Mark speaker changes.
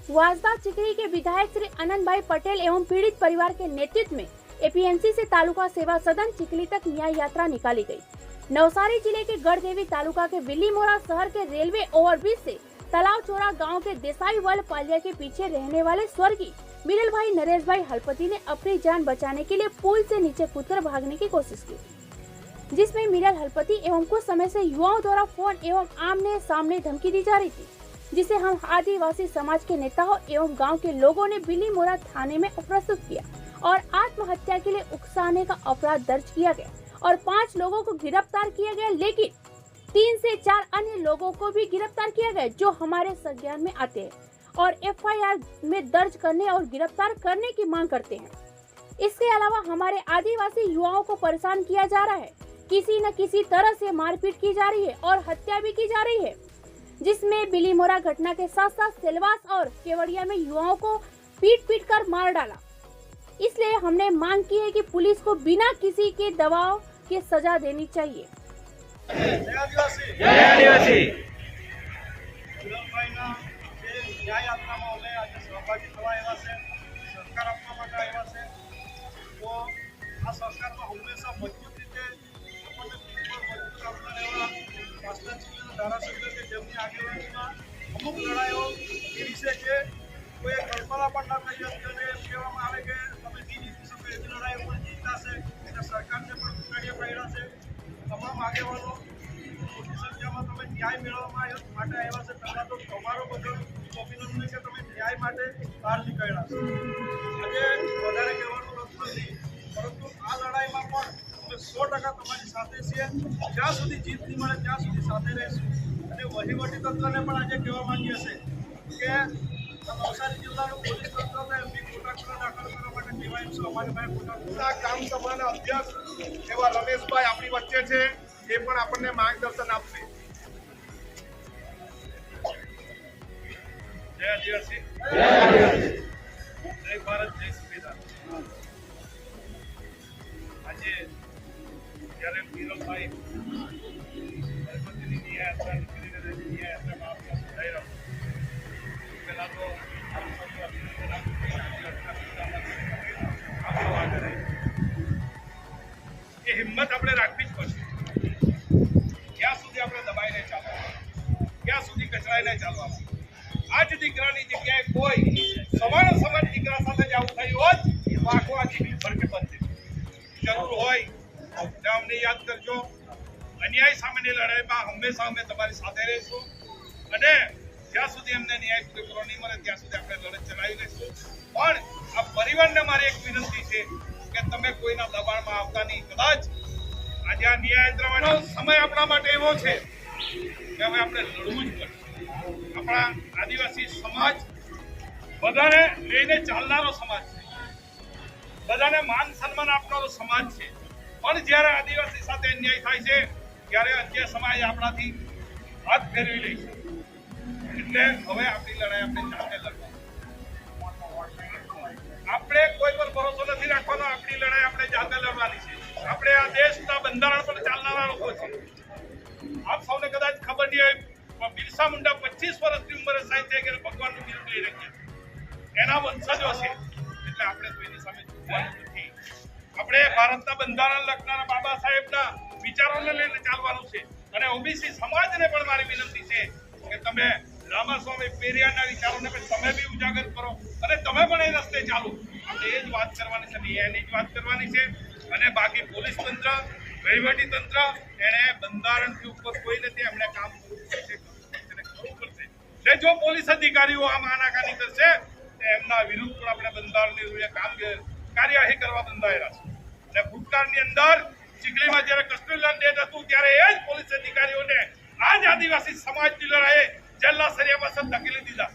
Speaker 1: Vajda चिकरी के विधायक श्री आनंद भाई पटेल एवं पीड़ित परिवार के नेतृत्व में एपीएमसी से तालुका सेवा सदन चिकली तक न्याय यात्रा निकाली गई। नवसारी जिले के गढ़देवी तालुका के बिल्लीमोरा शहर के रेलवे ओवरब्रिज से तालाब चौरा गांव के देसाई वल पालिया के पीछे रहने वाले स्वर्गीय मिरल भाई नरेश भाई हलपति ने अपनी जान बचाने के लिए पुल से नीचे कूदकर भागने की कोशिश की, जिसमें मिरल हलपति एवं कुछ समय से युवाओं द्वारा फोन एवं आमने सामने धमकी दी जा रही थी, जिसे हम आदिवासी समाज के नेताओं एवं गांव के लोगों ने बिल्लीमोरा थाने में प्रस्तुत किया और आत्महत्या के लिए उकसाने का अपराध दर्ज किया गया और 5 लोगों को गिरफ्तार किया गया, लेकिन 3 से 4 अन्य लोगों को भी गिरफ्तार किया गया जो हमारे संज्ञान में आते हैं और एफआईआर में दर्ज करने और गिरफ्तार करने की मांग करते हैं। इसके अलावा हमारे आदिवासी युवाओं को परेशान किया जा रहा है, किसी न किसी तरह से मारपीट की जा रही है और हत्या भी की जा रही है, जिसमें बिल्लीमोरा घटना के साथ साथ सिलवास और केवड़िया में युवाओं को पीट कर मार डाला। इसलिए हमने मांग की है कि पुलिस को बिना किसी के दबाव के सजा देनी चाहिए।
Speaker 2: जय आदिवासी न्याय यात्राમાં અમે આજે સહભાગી થવા આવ્યા છે, સહકાર આપવા માટે આવ્યા છે। તો આ સહકારમાં હંમેશા મજબૂત રીતે આપણને મજબૂત આપતા રહેવા વાસદા જિલ્લાના ધારાસભ્ય કે જેમની આગેવાનીમાં અમુક લડાઈઓ એવી છે કે કોઈ કલ્પના પણ ના થઈ હતી અને એમ કહેવામાં આવે કે તમે નહીં જીતી શકો એવી લડાઈઓ પણ જીતતા છે એટલે સરકારને પણ ઘટાડ્યા પડ્યા છે। તમામ આગેવાનો મોટી સંખ્યામાં તમે ન્યાય મેળવવા માટે આવ્યા છે। પહેલાં તો તમારો બધો અભિનંદન કે તમે ન્યાય માટે બહાર નીકળ્યા છો। આજે વધારે કહેવાનું નથી, પરંતુ આ લડાઈમાં પણ અમે 100% તમારી સાથે છીએ। જ્યાં સુધી જીત નહીં મળે ત્યાં સુધી સાથે રહીશું અને વહીવટી તંત્રને પણ આજે કહેવા માંગીએ છીએ કે નવસારી જિલ્લાનું પોલીસ તંત્રને એમની ખોટા ગુના દાખલ કરવા માટે કહેવાય છે। અમારી પાસે ખોટા કામ સભાના અધ્યક્ષ એવા રમેશભાઈ આપણી વચ્ચે છે, એ પણ આપણને માર્ગદર્શન આપશે। जय आदिवासी, जय भारत, जय संविधान। आज जયારે મિરલભાઈ હલપતિની ન્યાય યાત્રા નીકળી રહી ન્યાય યાત્રામાં આપણે જોડાઈ રહ્યો પહેલા તો એ હિંમત આપણે રાખવી જ પડશે। ક્યાં સુધી આપણે દબાઈને ચાલવાનું, ક્યાં સુધી કચરાઈને ચાલવાનું। आज દીકરાની જગ્યાએ કોઈ સમાન દીકરા સાથે જ આવું થયું હોત તો આખો આ જીવલી ફરકે બનતી। જરૂર હોય તો અમને યાદ કરજો। અન્યાય સામેની લડાઈમાં હંમેશા અમે તમારી સાથે રહીશું અને જ્યાં સુધી અમને ન્યાય પૂરેપૂરો નહીં મળે ત્યાં સુધી આપણે લડત ચલાવી લઈશું। પણ આ પરિવારને મારી એક વિનંતી છે કે તમે કોઈના દબાણમાં આવતા નહીં। કદાચ આજે આ ન્યાય યાત્રાનો સમય આપણા માટે એવો છે કે હવે આપણે લડવું જ પડશે। આપણા આદિવાસી સમાજ બધાને લઈને ચાલનારો સમાજ છે, બધાને માન સન્માન આપનારો સમાજ છે, પણ જ્યારે આદિવાસી સાથે અન્યાય થાય છે ત્યારે અન્ય સમાજ આપણાથી હાથ ફેરવી લે છે। એટલે હવે આપણી લડાઈ આપણે જાતે લડવા, આપણે કોઈ પર ભરોસો નથી રાખવાનો। આપણી લડાઈ આપણે જાતે લડવાની છે। આપણે આ દેશના બંધારણ પર ચાલનારા લોકો છે। આપ સૌને કદાચ ખબર નહીં હોય, બિરસા મુંડા 25 વર્ષની ઉંમરે સાહેબ થઈ ગયા, ભગવાનનું બિરુદ લઈ રહ્યા, એના વંશજો છે। એટલે આપણે કોઈની સામે ઝૂકવાનું નથી। આપણે ભારતના બંધારણ લખનારા બાબા સાહેબના વિચારોને લઈને ચાલવાનું છે અને ઓબીસી સમાજને પણ મારી વિનંતી છે કે તમે રામાસ્વામી પેરિયારના વિચારોને પણ તમે બી ઉજાગર કરો અને તમે પણ એ રસ્તે ચાલો। આપણે એ જ વાત કરવાની છે, એની જ વાત કરવાની છે। અને બાકી પોલીસ તંત્ર, વહીવટી તંત્ર એને બંધારણથી ઉપર કોઈ નથી, એમણે કામ કરવું પડશે। જો પોલીસ અધિકારીઓ આમ આનાકાની કરશે તો એમના વિરુદ્ધ પણ આપણે બંધારણની કાર્યવાહી કરવા બંધાયેલા છે। અને ભૂતકાળની અંદર ચીખલીમાં જ્યારે કસ્તુરલાલ ડેથ હતું ત્યારે એ જ પોલીસ અધિકારીઓને આ જ આદિવાસી સમાજની લડાઈએ જેલના સળિયામાં ધકેલી દીધા।